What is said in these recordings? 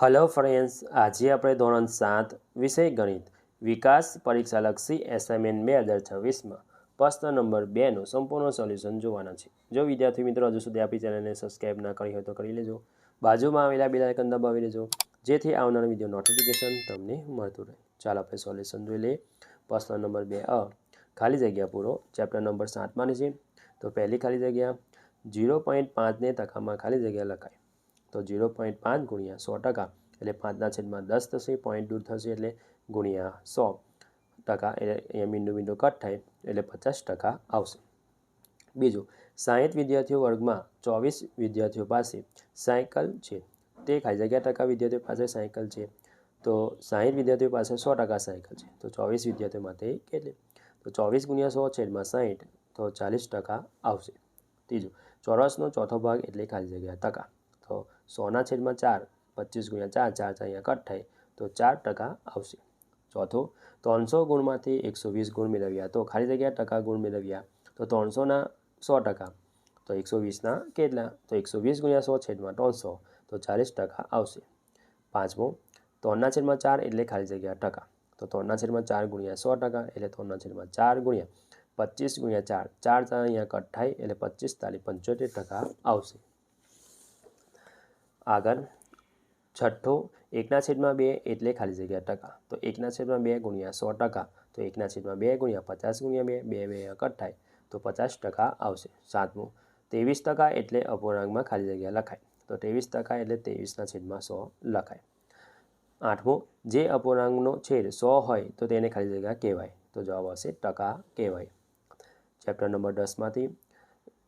Hello friends, આજે આપણે ધોરણ 7 વિષય ગણિત વિકાસ પરીક્ષાલક્ષી એસાઇનમેન્ટ 2026માં પ્રશ્ન નંબર 2નું સંપૂર્ણ સોલ્યુશન જોવાના છે. જો વિદ્યાર્થી મિત્રો હજુ સુધી આપણી ચેનલને સબસ્ક્રાઇબ ના કરી હોય તો કરી લેજો. બાજુમાં આવેલા બેલ આઇકન દબાવી લેજો જેથી આવનાર વિડીયો નોટિફિકેશન તમને મળતું રહે. ચાલો આપણે સોલ્યુશન જોઈ લઈએ. પ્રશ્ન નંબર 2 ખાલી જગ્યા પૂરો. ચેપ્ટર નંબર 7માં છે. તો પહેલી ખાલી જગ્યા 0.5 ને ટકામાં ખાલી જગ્યા લખાય. તો 0.5 ગુણ્યા 100% એટલે 5/10 થશે. પોઈન્ટ દૂર થશે એટલે ગુણ્યા 100% એટલે અહીંયા મીંડું કટ થાય એટલે 50% આવશે. બીજું, 60 વિદ્યાર્થીઓ વર્ગમાં 24 વિદ્યાર્થીઓ પાસે સાયકલ છે. તે ખાલી જગ્યા ટકા વિદ્યાર્થીઓ પાસે સાયકલ છે. તો 60 વિદ્યાર્થીઓ પાસે 100% સાયકલ છે. તો 24 વિદ્યાર્થીઓ માટે કેટલી? તો 24 ગુણ્યા 100/60 તો 40% આવશે. ત્રીજું, ચોરસનો ચોથો ભાગ એટલે ખાલી જગ્યા ટકા. તો 100/4 25 ગુણ્યા 4 4 અહીંયા કટ થાય તો 4% આવશે. ચોથું, 300 ગુણમાંથી 120 ગુણ મેળવ્યા તો ખાલી જગ્યા ટકા ગુણ મેળવ્યા તો 300ના 100% તો 120ના કેટલા? તો 120 ગુણ્યા 100/300 તો 40% આવશે. પાંચમું, 3/4 એટલે ખાલી જગ્યા ટકા. તો 3/4 ગુણ્યા 100% એટલે 3/4 ગુણ્યા 25 ગુણ્યા 4 4 અહીંયા કટ થાય એટલે 25 તાલી 75% આવશે. આગળ છઠ્ઠું, 1/2 એટલે ખાલી જગ્યા ટકા. તો 1/2 ગુણ્યા 100% તો 1/2 ગુણ્યા 50 ગુણ્યા 2 2 કટ થાય તો 50% આવશે. સાતમું, 23% એટલે અપૂર્ણાંકમાં ખાલી જગ્યા લખાય. તો 23% એટલે 23/100 લખાય. આઠમું, જે અપૂર્ણાંકનો છેદ 100 હોય તો તેને ખાલી જગ્યા કહેવાય. તો જવાબ આવશે ટકા કહેવાય. ચેપ્ટર નંબર 10માંથી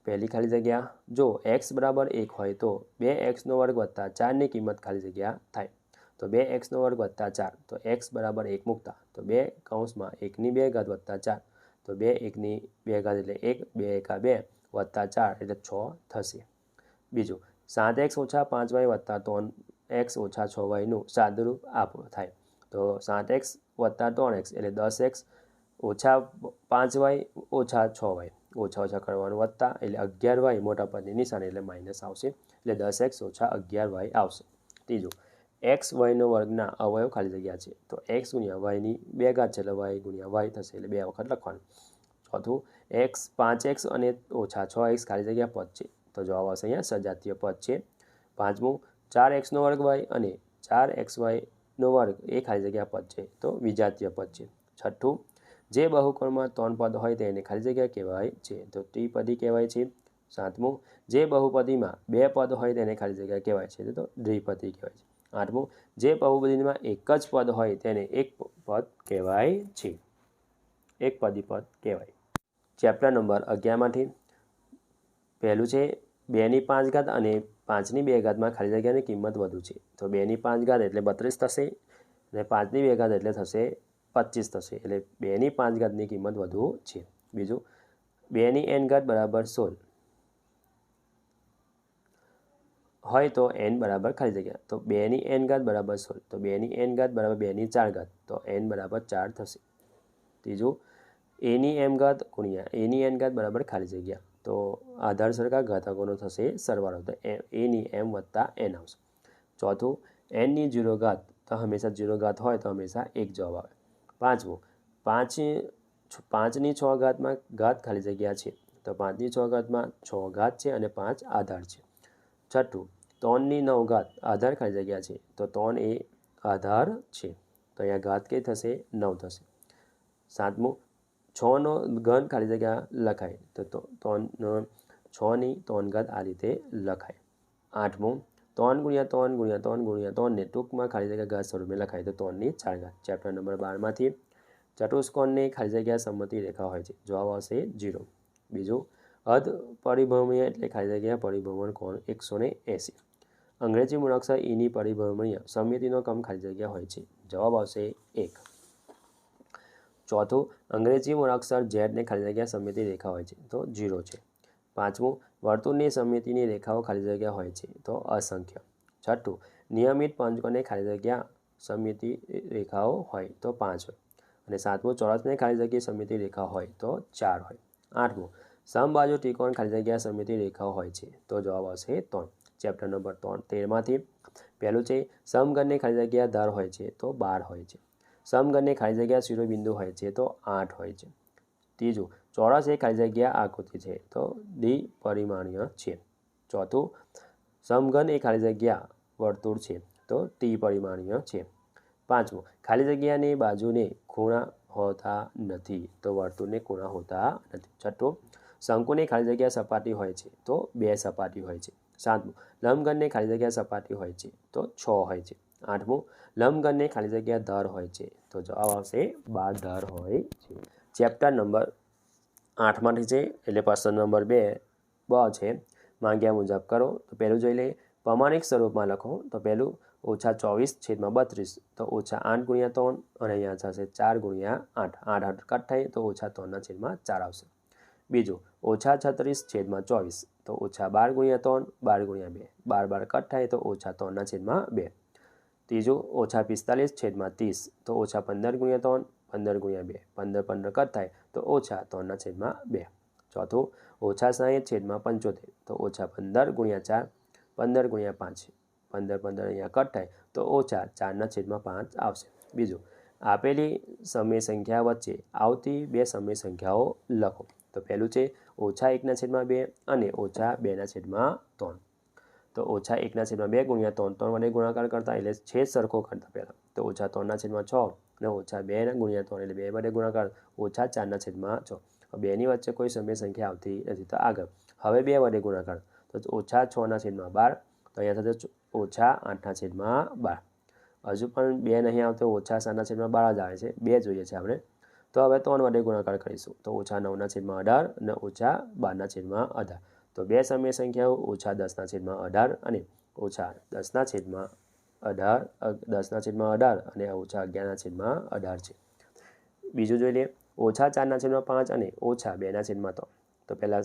પહેલી ખાલી જગ્યા, જો x બરાબર 1 હોય તો 2x² વત્તા 4ની કિંમત ખાલી જગ્યા થાય. તો 2x² વત્તા 4 તો x બરાબર 1 મૂકતા તો 2 કૌંસમાં 1/2 વત્તા 4 તો 2 1/2 એટલે 1 2 એકા 2 વત્તા 4 એટલે 6 થશે. બીજું, 7x ઓછા 5y વત્તા 3x ઓછા 6yનું સાદુરૂપ આપો થાય. તો 7x વત્તા 3x એટલે 10x ઓછા 5y ઓછા 6y ઓછા ઓછા કરવાનું વત્તા એટલે 11y મોટા પદની નિશાની એટલે માઇનસ આવશે એટલે 10x ઓછા 11y આવશે. ત્રીજું, x yનો વર્ગના અવયવ ખાલી જગ્યા છે. તો x ગુણ્યા yની 2 ઘાત છે એટલે y ગુણ્યા y થશે એટલે 2 વખત લખવાનું. ચોથું, 5x અને ઓછા 6x ખાલી જગ્યા પદ છે. તો જવાબ આવશે અહીંયા સજાતીય પદ છે. પાંચમું, 4x² y અને 4xy² એ ખાલી જગ્યા પદ છે. તો વિજાતીય પદ છે. છઠ્ઠું, જે બહુકોણમાં 3 પદ હોય તેને ખાલી જગ્યા કહેવાય છે. તો ત્રિપદી કહેવાય છે. સાતમું, જે બહુપદીમાં 2 પદ હોય તેને ખાલી જગ્યા કહેવાય છે. તો દ્વિપદી કહેવાય છે. આઠમું, જે બહુપદીમાં એક જ પદ હોય તેને એક પદ કહેવાય છે. એકપદી પદ કહેવાય. ચેપ્ટર નંબર 11માંથી પહેલું છે 2/5 અને 5/2 ખાલી જગ્યાની કિંમત વધુ છે. તો 2/5 એટલે 32 થશે અને 5/2 એટલે થશે 25 થશે એટલે 2/5ની કિંમત વધુ છે. બીજું, 2n બરાબર 16 હોય તો n બરાબર ખાલી જગ્યા. તો 2n બરાબર 16 તો 2n બરાબર 2/4 તો n બરાબર 4 થશે. ત્રીજું, a/m ગુણ્યા a/n બરાબર ખાલી જગ્યા. તો આધાર સરખા ઘાતકોનો થશે સરવાળો તો a/m વત્તા n આવશે. ચોથું, n ની 0 ઘાત તો હંમેશા 0 ઘાત હોય તો હંમેશા 1 જવાબ આવે. પાંચમું, 5ની 6 ઘાતમાં ઘાત ખાલી જગ્યા છે. તો 5ની 6 ઘાતમાં 6 ઘાત છે અને 5 આધાર છે. છઠ્ઠું, 3ની 9 ઘાત આધાર ખાલી જગ્યા છે. તો 3 એ આધાર છે તો અહીંયા ઘાત કઈ થશે? 9 થશે. સાતમું, 6નો ઘન ખાલી જગ્યા લખાય. તો 6ની 3 ઘાત આ રીતે લખાય. આઠમું, 3 ગુણ્યા 3 ગુણ્યા 3 ગુણ્યા 3ને ટૂંકમાં ખાલી જગ્યા ઘાત સ્વરૂપે લખાય. તો 3ની 4 ઘાત. ચેપ્ટર નંબર 12માંથી ચતુષ્કોણની ખાલી જગ્યા સમમિતિ રેખા હોય છે. જવાબ આવશે 0. બીજું, અર્ધ પરિભ્રમણીય એટલે ખાલી જગ્યા પરિભ્રમણ કોણ 180. અંગ્રેજી મૂળાક્ષર ઈની પરિભ્રમણીય સમમિતિનો ક્રમ ખાલી જગ્યા હોય છે. જવાબ આવશે 1. ચોથું, અંગ્રેજી મૂળાક્ષર ઝેડને ખાલી જગ્યા સમમિતિ રેખા હોય છે. તો 0 છે. પાંચમું, વર્તુળની સમમિતિની રેખાઓ ખાલી જગ્યા હોય છે. તો અસંખ્ય. છઠ્ઠું, નિયમિત પંચકોણને ખાલી જગ્યા સમમિતિ રેખાઓ હોય તો 5 હોય. અને સાતમું, ચોરસને ખાલી જગ્યા સમમિતિ રેખા હોય તો 4 હોય. આઠમું, સમબાજુ ત્રિકોણ ખાલી જગ્યા સમમિતિ રેખાઓ હોય છે. તો જવાબ આવશે 3. ચેપ્ટર નંબર 13માંથી પહેલું છે સમઘનની ખાલી જગ્યા દર હોય છે તો 12 હોય છે. સમઘનની ખાલી જગ્યા શિરોબિંદુ હોય છે તો 8 હોય છે. ત્રીજું ચોરસ એ ખાલી જગ્યા આકૃતિ છે તો દ્વિપરિમાણીય છે. ચોથું સમઘન એ ખાલી જગ્યા વર્તુળ છે તો ત્રિપરિમાણીય છે. પાંચમું ખાલી જગ્યાની બાજુને ખૂણા હોતા નથી તો વર્તુળને ખૂણા હોતા નથી. છઠ્ઠું શંકુની ખાલી જગ્યા સપાટી હોય છે તો 2 સપાટી હોય છે. સાતમું લંબઘનની ખાલી જગ્યા સપાટી હોય છે તો 6 હોય છે. આઠમું લંબઘનની ખાલી જગ્યા ધર હોય છે તો જવાબ આવશે 12 ધર હોય છે. ચેપ્ટર નંબર 8માંથી છે એટલે પ્રશ્ન નંબર 2 છે માંગ્યા મુજબ કરો. તો પહેલું જોઈ લઈએ પ્રમાણિક સ્વરૂપમાં લખો. તો પહેલું -24/32 તો -8 × 3 અને અહીંયા થશે 4 × 8 8 કટ થાય તો -3/4 આવશે. બીજું -36/24 તો -12 × 3 12 × 2 12 કટ થાય તો -3/2. ત્રીજું -45/30 તો -15 × 3 15 × 2 15 કટ થાય તો -3/2. ચોથું -60/75 તો -15 × 4 15 × 5 15 અહીંયા કટ થાય તો -4/5 આવશે. બીજું આપેલી સમય સંખ્યા વચ્ચે આવતી બે સમય સંખ્યાઓ લખો. તો પહેલું છે -1/2 અને -2/3. તો -1/2 × 3 વડે ગુણાકાર કરતા એટલે છેદ સરખો કરતા પહેલાં તો -3/6 અને -2 × 3 એટલે 2 વડે ગુણાકાર -4/6. બેની વચ્ચે કોઈ સમય સંખ્યા આવતી નથી તો આગળ હવે 2 વડે ગુણાકાર તો -6/12 તો અહીંયા થશે -8/12. હજુ પણ 2 નહીં આવતો -7/12 જ આવે છે 2 જોઈએ છે આપણે. તો હવે 3 વડે ગુણાકાર કરીશું તો -9/18 અને -12/18. તો બે સમય સંખ્યાઓ -10/18 અને -10/18 અને -11/18 છે. બીજું જોઈ લઈએ -4/5 અને -2/3. તો પહેલાં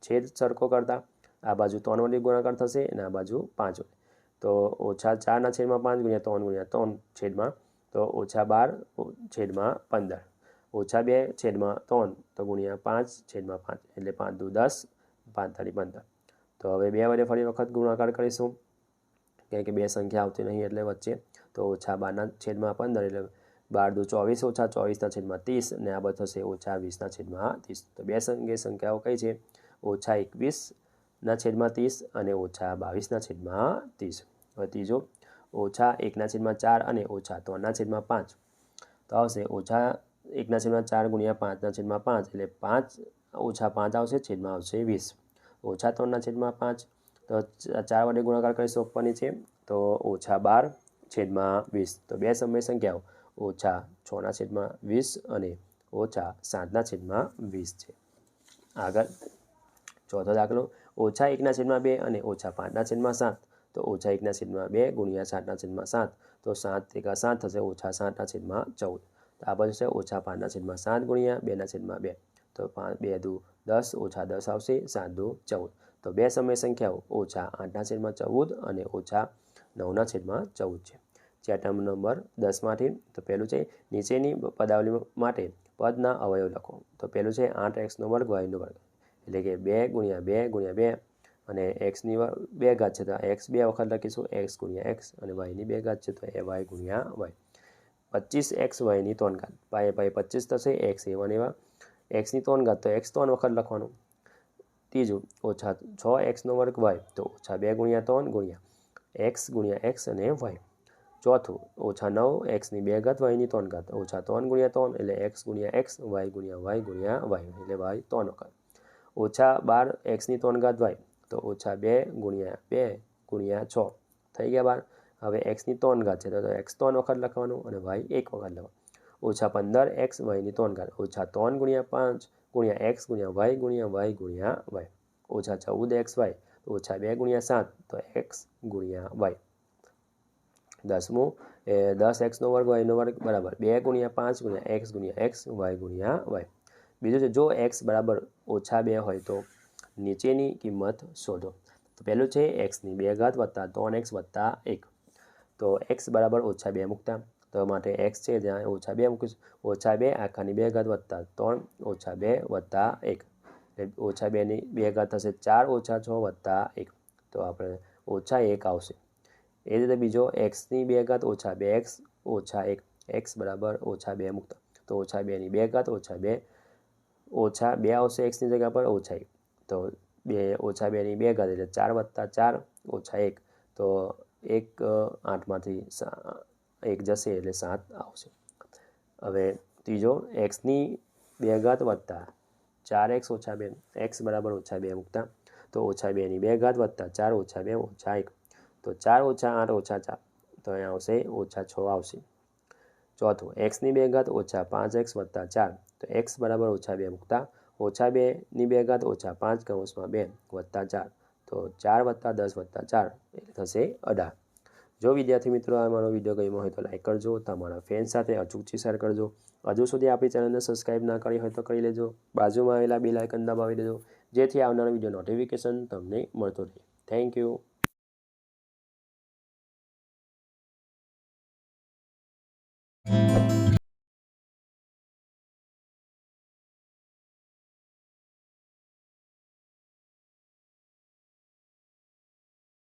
છેદ સરખો કરતા આ બાજુ 3 વડે ગુણાકાર થશે અને આ બાજુ 5 વડે. તો -4/5 × 3 × 3 છેદમાં તો -12/15 -2/3 તો ×5/5 એટલે 5 × 10 5 × 15. તો હવે 2 વડે ફરી વખત ગુણાકાર કરીશું કારણ કે 2 સંખ્યા આવતી નહીં એટલે વચ્ચે તો -12/15 એટલે 12 × 24 -24/30 અને આ બધું થશે -20/30. તો બે સંખ્યાઓ કઈ છે -21/30 અને -22/30. હવે ત્રીજો -1/4 અને -3/5. તો આવશે -1/4 × 5/5 એટલે 5 -5 આવશે છેદમાં આવશે 20. -3/5 તો 4 વડે ગુણાકાર કરીશું ઉપરની છે તો -12/20. તો બે સમય સંખ્યાઓ -6/20 અને -7/20 છે. આગળ ચોથો દાખલો -1/2 અને -5/7. તો -1/2 × 7/7 તો 7 × 7 થશે -7/14. તો આ બાજુ છે -5/7 × 2/2 તો 2 દુ 10 -10 આવશે 7 દુ 14. તો બે સમય સંખ્યાઓ -8/14 અને -9/14 છે. ચેપ્ટર નંબર 10માંથી તો પહેલું છે નીચેની પદાવલી માટે પદના અવયવ લખો. તો પહેલું છે 8x² y² એટલે કે 2 × 2 × 2 અને xની 2 ઘાત છે તો x 2 વખત લખીશું x × x અને yની 2 ઘાત છે તો y × y. 25x yની 3 ઘાત પાય 25 થશે x એવા એવા xની 3 ઘાત તો x 3 વખત લખવાનું. ત્રીજું -6x² y તો -2 × 3 × x × x અને y. ચોથું -9xની 2 ઘાત yની 3 ઘાત -3 × 3 એટલે x × x y × y × y એટલે y 3 વખત. -12xની 3 ઘાત y તો -2 × 2 × 6 થઈ ગયા 12. હવે xની 3 ઘાત છે તો x 3 વખત લખવાનું અને y 1 વખત લખવાનું. -15x yની 3 ઘાત -3 × 5 × x × y × y × y. -14xy તો -2 × 7 તો x × y. 10મું 10x² y² બરાબર 2 × 5 × x × x y × y. બીજું છે જો x બરાબર -2 હોય તો નીચેની કિંમત શોધો. તો પહેલું છે xની 2 ઘાત વત્તા 3x વત્તા 1. તો x બરાબર -2 મૂકતા તો માટે x છે ત્યાં -2 મૂકીશું. -2 આખાની 2 ઘાત વત્તા 3 -2 વત્તા 1 એટલે -2ની 2 ઘાત થશે 4 -6 વત્તા 1 તો આપણે -1 આવશે. એ રીતે બીજો એક્સની 2 ઘાત ઓછા 2x ઓછા 1 x બરાબર ઓછા 2 મૂકતા તો ઓછા 2ની 2 ઘાત ઓછા 2 આવશે એક્સની જગ્યા પર ઓછા 1 તો 2 ઓછા 2ની 2 ઘાત એટલે 4 વત્તા 4 ઓછા 1 તો 1 8માંથી 1 જશે એટલે 7 આવશે. હવે ત્રીજો એક્સની 2 ઘાત વત્તા 4x ઓછા 2 x બરાબર ઓછા 2 મૂકતા તો ઓછા 2ની 2 ઘાત વત્તા 4 ઓછા 2 ઓછા 1 તો 4 ઓછા 8 ઓછા 4 તો અહીંયા આવશે ઓછા 6 આવશે. ચોથું એક્સની 2 ઘાત ઓછા 5x વત્તા 4 તો x બરાબર ઓછા 2 મૂકતા ઓછા 2ની 2 ઘાત ઓછા 5 કૌંસમાં 2 વત્તા 4 તો 4 વત્તા 10 વત્તા 4 એટલે થશે 18. જો વિદ્યાર્થી મિત્રો આ મારો વિડીયો ગમ્યો હોય તો લાઈક કરજો, તમારા ફ્રેન્ડ સાથે અચૂકથી શેર કરજો. હજુ સુધી આપણી ચેનલને સબસ્ક્રાઈબ ના કરી હોય તો કરી લેજો. બાજુમાં આવેલા બેલ આઇકન દબાવી દેજો જેથી આવનારા વિડીયો નોટિફિકેશન તમને મળતો રહે. Thank you.